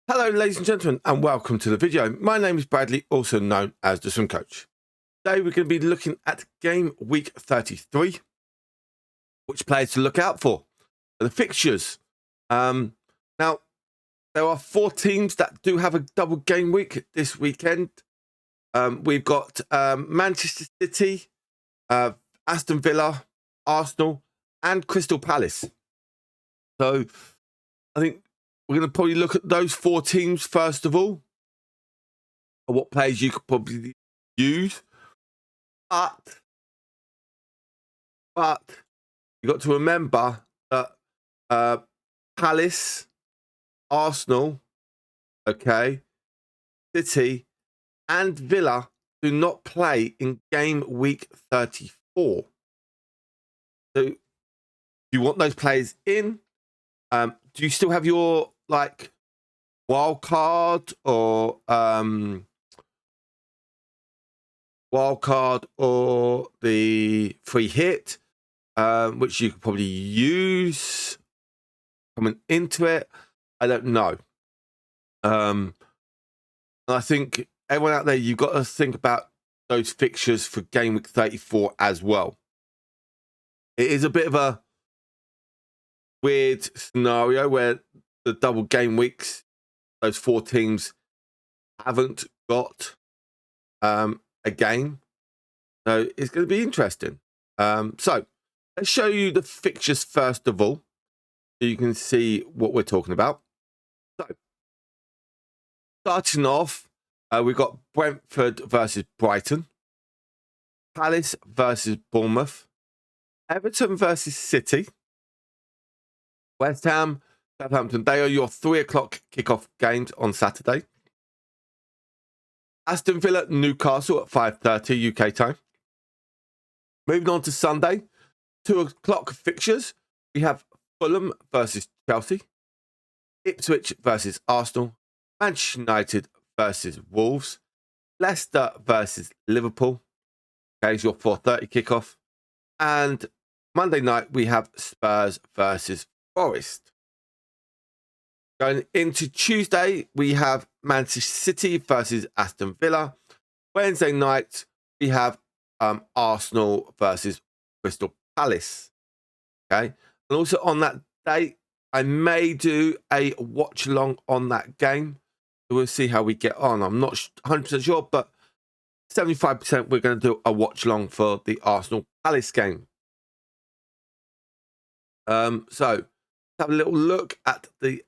Hello ladies and gentlemen, and welcome to the video. My name is Bradley, also known as the Swim Coach. Today we're going to be looking at game week 33, which players to look out for the fixtures. Now there are 4 teams that do have a double game week this weekend. We've got Manchester City, Aston Villa, Arsenal and Crystal Palace. So I think we're going to probably look at those 4 teams first of all, and what players you could probably use. But you got to remember that Palace, Arsenal, City, and Villa do not play in game week 34. So if you want those players in, do you still have your wild card or the free hit, which you could probably use coming into it? I don't know. I think everyone out there, you've got to think about those fixtures for game week 34 as well. It is a bit of a weird scenario where the double game weeks, those 4 teams haven't got a game. So it's going to be interesting. So let's show you the fixtures first of all, so you can see what we're talking about. So starting off, we've got Brentford versus Brighton, Palace versus Bournemouth, Everton versus City, West Ham, Southampton. They are your 3 o'clock kickoff games on Saturday. Aston Villa, Newcastle at 5:30 UK time. Moving on to Sunday, 2 o'clock fixtures. We have Fulham versus Chelsea, Ipswich versus Arsenal, Manchester United versus Wolves, Leicester versus Liverpool. Okay, it's your 4:30 kickoff. And Monday night, we have Spurs versus Forest. Going into Tuesday, we have Manchester City versus Aston Villa. Wednesday night, we have Arsenal versus Crystal Palace. Okay, and also on that day, I may do a watch along on that game. So we'll see how we get on. I'm not 100% sure, but 75% we're going to do a watch along for the Arsenal Palace game. So let's have a little look at the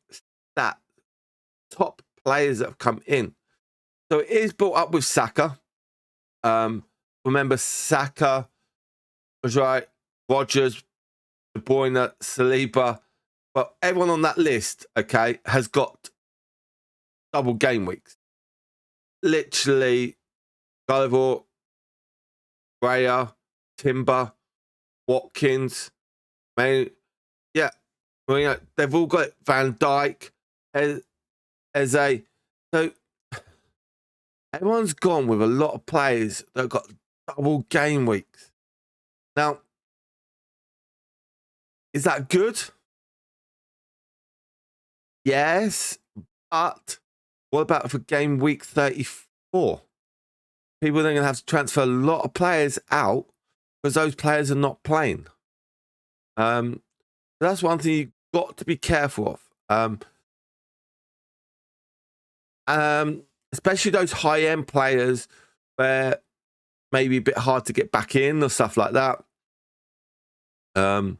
top players that have come in. So it is built up with Saka. Remember, Saka was right, Rodgers, De Bruyne, Saliba, but everyone on that list, has got double game weeks. Literally, Gulliver, Raya, Timber, Watkins, they've all got Van Dijk, Eze. So everyone's gone with a lot of players that have got double game weeks. Now, is that good? Yes, but what about for game week 34? People are then going to have to transfer a lot of players out because those players are not playing. That's one thing you've got to be careful of. Especially those high-end players where maybe a bit hard to get back in or stuff like that. So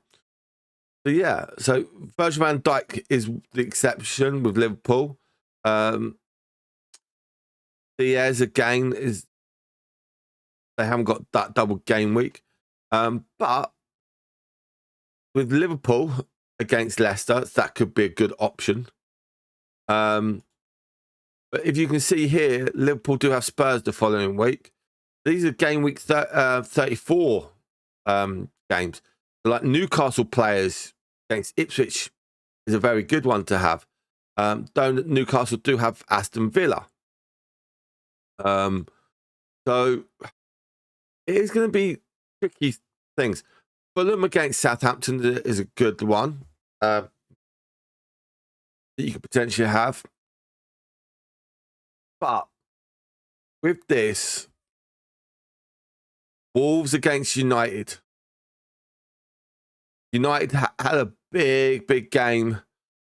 Virgil van Dijk is the exception with Liverpool. Diaz again they haven't got that double game week. But with Liverpool against Leicester, that could be a good option. But if you can see here, Liverpool do have Spurs the following week. These are game week 34 games. Like Newcastle players against Ipswich is a very good one to have. Newcastle do have Aston Villa. So it is going to be tricky things. Fulham against Southampton is a good one that you could potentially have. But with this, Wolves against United. United had a big game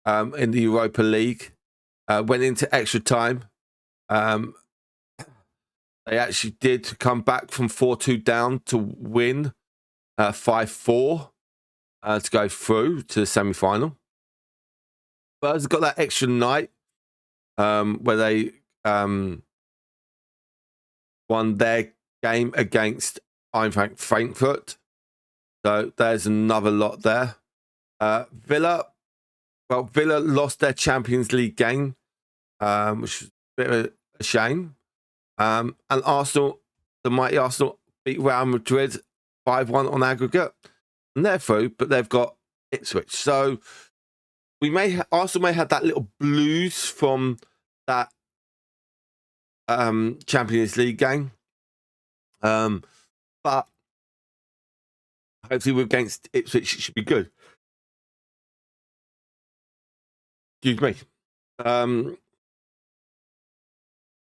in the Europa League. Went into extra time. They actually did come back from 4-2 down to win 5-4 to go through to the semi-final. Spurs got that extra night where they won their game against Eintracht Frankfurt. So there's another lot there. Villa lost their Champions League game, which is a bit of a shame. And Arsenal, the mighty Arsenal, beat Real Madrid 5-1 on aggregate. And they're through, but they've got Ipswich. So Arsenal may have that little blues from that Champions League game. But hopefully against Ipswich, it should be good. Excuse me.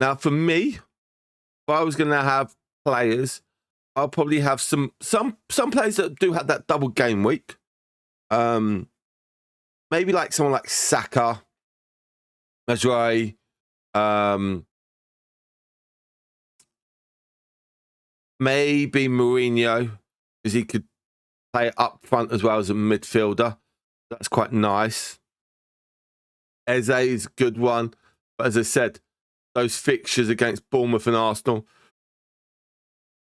Now, for me, if I was going to have players, I'll probably have some players that do have that double game week. Maybe like someone like Saka, Mazraoui, maybe Mourinho, because he could play up front as well as a midfielder. That's quite nice. Eze is a good one. But as I said, those fixtures against Bournemouth and Arsenal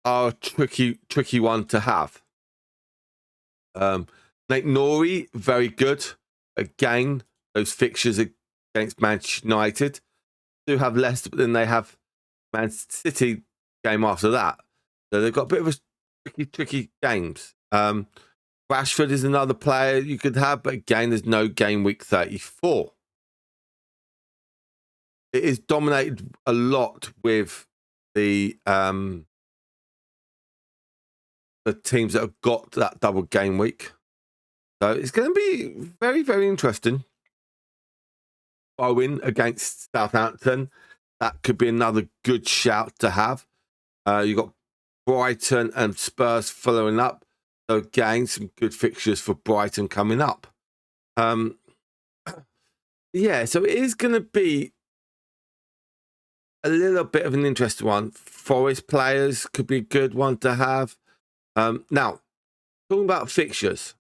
are a tricky one to have. Nate Nori, very good. Again, those fixtures against Manchester United do have less, but then they have Man City game after that. So they've got a bit of a tricky games. Rashford is another player you could have, but again, there's no game week 34. It is dominated a lot with the teams that have got that double game week. So it's going to be very, very interesting. Bowen against Southampton. That could be another good shout to have. You've got Brighton and Spurs following up. So again, some good fixtures for Brighton coming up. Yeah, so it is going to be a little bit of an interesting one. Forest players could be a good one to have. Now, talking about fixtures.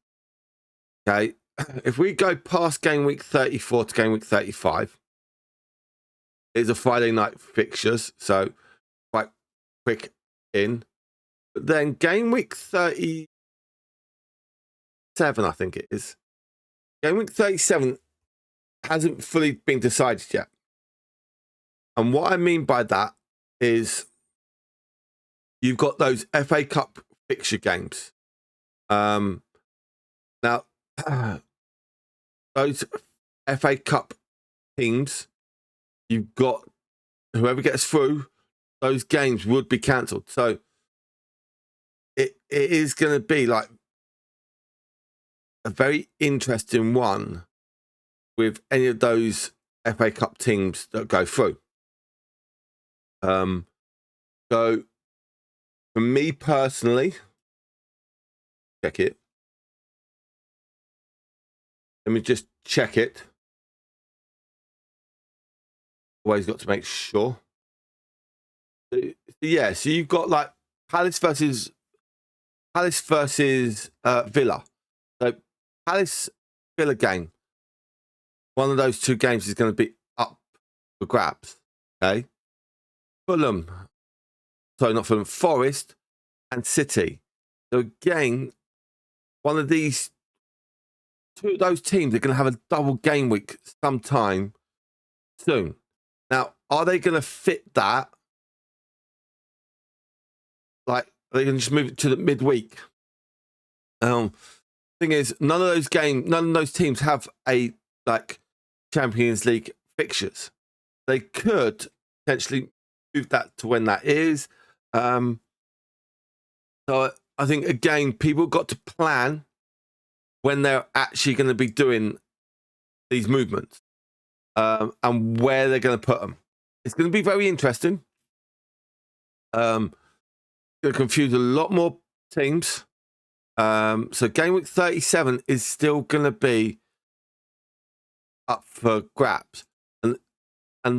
Okay, if we go past game week 34 to game week 35, it's a Friday night fixtures, so quite quick in. But then game week 37, I think it is. Game week 37 hasn't fully been decided yet. And what I mean by that is you've got those FA Cup fixture games. Now, those FA Cup teams, you've got whoever gets through, those games would be cancelled. So it is going to be like a very interesting one with any of those FA Cup teams that go through. So for me personally, check it. Let me just check it. Always got to make sure. Yeah, so you've got like Palace versus Villa. So Palace Villa game. One of those two games is going to be up for grabs. Okay. Forest and City. So again, one of these two of those teams are going to have a double game week sometime soon. Now, are they going to fit that? Like, are they going to just move it to the midweek? Thing is, none of those teams have a like Champions League fixtures. They could potentially move that to when that is. So I think again, people got to plan when they're actually going to be doing these movements and where they're going to put them. It's going to be very interesting. Going to confuse a lot more teams. So game week 37 is still going to be up for grabs, and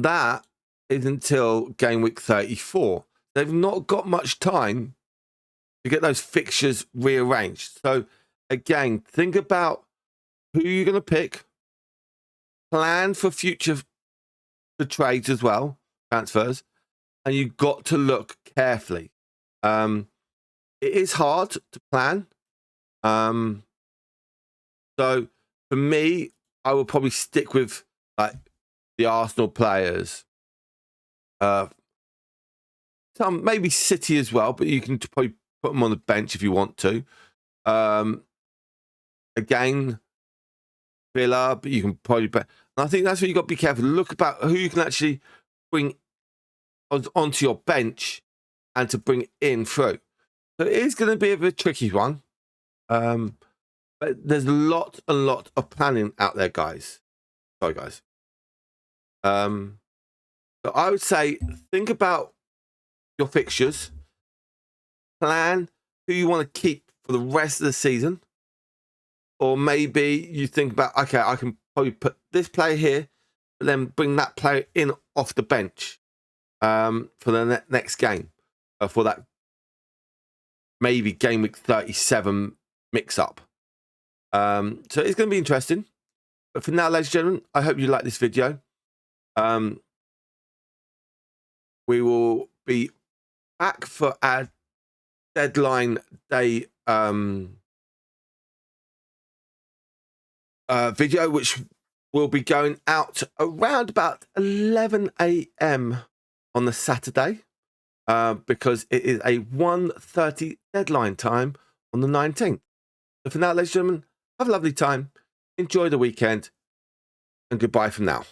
that is until game week 34. They've not got much time to get those fixtures rearranged. So again, think about who you're going to pick, plan for future for trades as well, transfers, and you've got to look carefully. It is hard to plan. So for me, I will probably stick with like the Arsenal players. Some maybe City as well, but you can probably put them on the bench if you want to. Again, Villa, but you can probably. And I think that's what you got to be careful. Look about who you can actually bring onto your bench and to bring in through. So it is going to be a bit tricky one. But there's a lot of planning out there, guys. Sorry, guys. So I would say think about your fixtures, plan who you want to keep for the rest of the season, or maybe you think about, okay, I can probably put this player here, but then bring that player in off the bench for the next game, for that maybe game week 37 mix up. So it's going to be interesting. But for now, ladies and gentlemen, I hope you like this video. We will be back for our deadline day video, which will be going out around about 11 a.m. on the Saturday, because it is a 1:30 deadline time on the 19th. So for now, ladies and gentlemen, have a lovely time. Enjoy the weekend, and goodbye from now.